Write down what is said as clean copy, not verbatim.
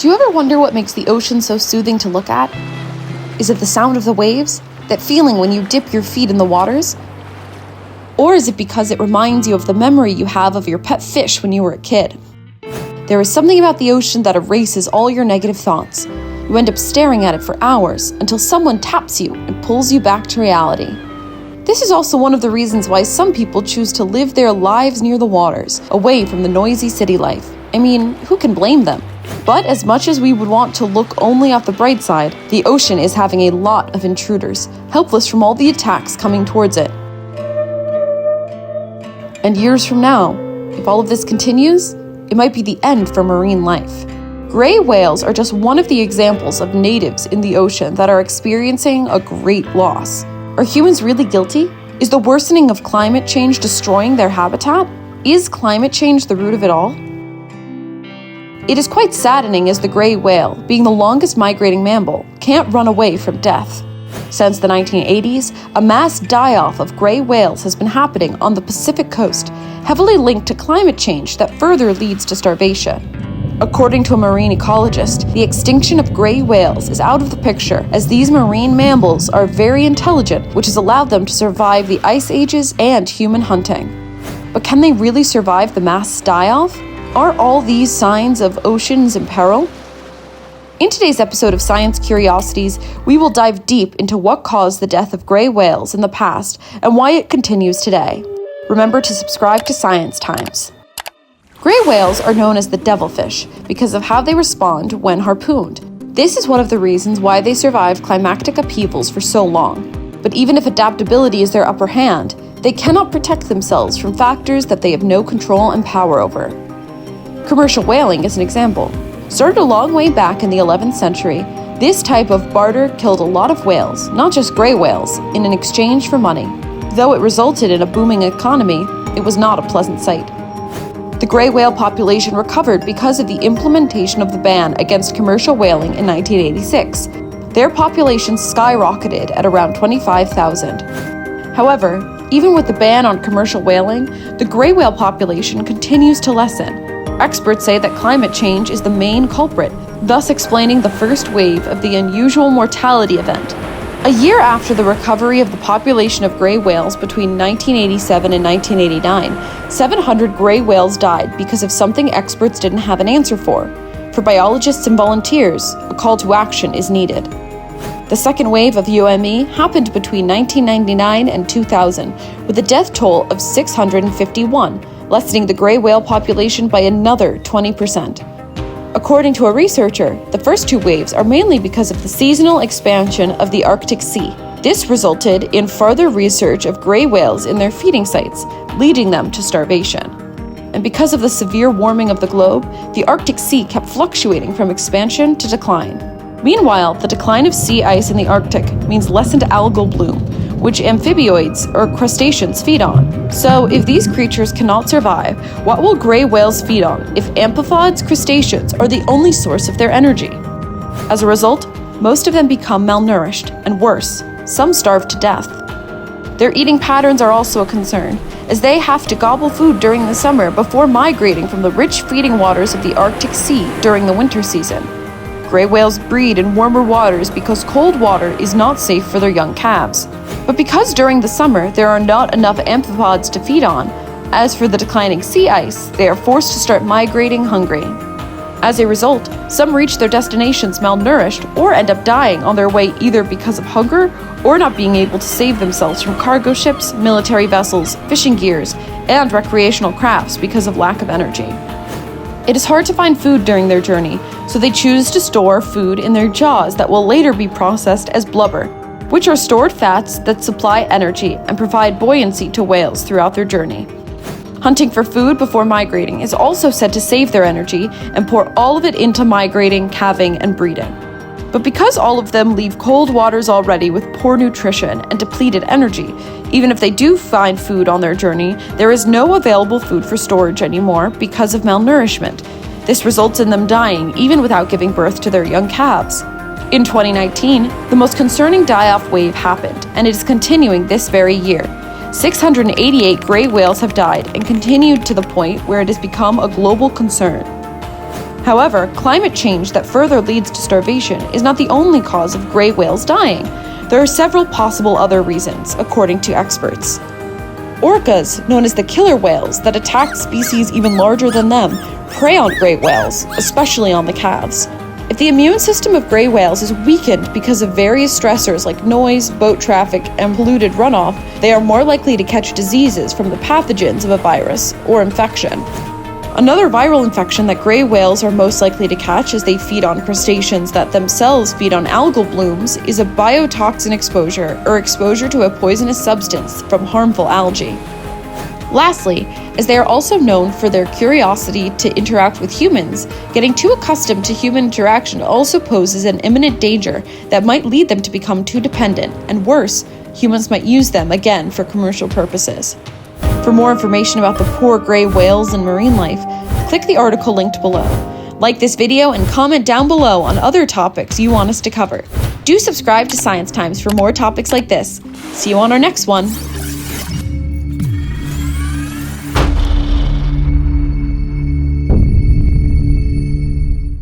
Do you ever wonder what makes the ocean so soothing to look at? Is it the sound of the waves? That feeling when you dip your feet in the waters? Or is it because it reminds you of the memory you have of your pet fish when you were a kid? There is something about the ocean that erases all your negative thoughts. You end up staring at it for hours until someone taps you and pulls you back to reality. This is also one of the reasons why some people choose to live their lives near the waters, away from the noisy city life. I mean, who can blame them? But as much as we would want to look only at the bright side, the ocean is having a lot of intruders, helpless from all the attacks coming towards it. And years from now, if all of this continues, it might be the end for marine life. Gray whales are just one of the examples of natives in the ocean that are experiencing a great loss. Are humans really guilty? Is the worsening of climate change destroying their habitat? Is climate change the root of it all? It is quite saddening as the gray whale, being the longest migrating mammal, can't run away from death. Since the 1980s, a mass die-off of gray whales has been happening on the Pacific coast, heavily linked to climate change that further leads to starvation. According to a marine ecologist, the extinction of gray whales is out of the picture as these marine mammals are very intelligent, which has allowed them to survive the ice ages and human hunting. But can they really survive the mass die-off? Are all these signs of oceans in peril? In today's episode of Science Curiosities, we will dive deep into what caused the death of gray whales in the past and why it continues today. Remember to subscribe to Science Times. Gray whales are known as the devilfish because of how they respond when harpooned. This is one of the reasons why they survived climactic upheavals for so long. But even if adaptability is their upper hand, they cannot protect themselves from factors that they have no control and power over. Commercial whaling is an example. Started a long way back in the 11th century, this type of barter killed a lot of whales, not just gray whales, in an exchange for money. Though it resulted in a booming economy, it was not a pleasant sight. The gray whale population recovered because of the implementation of the ban against commercial whaling in 1986. Their population skyrocketed at around 25,000. However, even with the ban on commercial whaling, the gray whale population continues to lessen. Experts say that climate change is the main culprit, thus explaining the first wave of the Unusual Mortality Event. A year after the recovery of the population of gray whales between 1987 and 1989, 700 gray whales died because of something experts didn't have an answer for. For biologists and volunteers, a call to action is needed. The second wave of UME happened between 1999 and 2000, with a death toll of 651, lessening the gray whale population by another 20%. According to a researcher, the first two waves are mainly because of the seasonal expansion of the Arctic Sea. This resulted in further research of gray whales in their feeding sites, leading them to starvation. And because of the severe warming of the globe, the Arctic Sea kept fluctuating from expansion to decline. Meanwhile, the decline of sea ice in the Arctic means lessened algal bloom, which amphibioids or crustaceans feed on. So if these creatures cannot survive, what will gray whales feed on if amphipods, crustaceans are the only source of their energy? As a result, most of them become malnourished, and worse, some starve to death. Their eating patterns are also a concern, as they have to gobble food during the summer before migrating from the rich feeding waters of the Arctic Sea during the winter season. Gray whales breed in warmer waters because cold water is not safe for their young calves. But because during the summer there are not enough amphipods to feed on, as for the declining sea ice, they are forced to start migrating hungry. As a result, some reach their destinations malnourished or end up dying on their way either because of hunger or not being able to save themselves from cargo ships, military vessels, fishing gears, and recreational crafts because of lack of energy. It is hard to find food during their journey, so they choose to store food in their jaws that will later be processed as blubber, which are stored fats that supply energy and provide buoyancy to whales throughout their journey. Hunting for food before migrating is also said to save their energy and pour all of it into migrating, calving, and breeding. But because all of them leave cold waters already with poor nutrition and depleted energy, even if they do find food on their journey, there is no available food for storage anymore because of malnourishment. This results in them dying even without giving birth to their young calves. In 2019, the most concerning die-off wave happened, and it is continuing this very year. 688 gray whales have died and continued to the point where it has become a global concern. However, climate change that further leads to starvation is not the only cause of gray whales dying. There are several possible other reasons, according to experts. Orcas, known as the killer whales that attack species even larger than them, prey on gray whales, especially on the calves. If the immune system of gray whales is weakened because of various stressors like noise, boat traffic, and polluted runoff, they are more likely to catch diseases from the pathogens of a virus or infection. Another viral infection that gray whales are most likely to catch as they feed on crustaceans that themselves feed on algal blooms is a biotoxin exposure or exposure to a poisonous substance from harmful algae. Lastly, as they are also known for their curiosity to interact with humans, getting too accustomed to human interaction also poses an imminent danger that might lead them to become too dependent, and worse, humans might use them again for commercial purposes. For more information about the poor gray whales and marine life, click the article linked below. Like this video and comment down below on other topics you want us to cover. Do subscribe to Science Times for more topics like this. See you on our next one.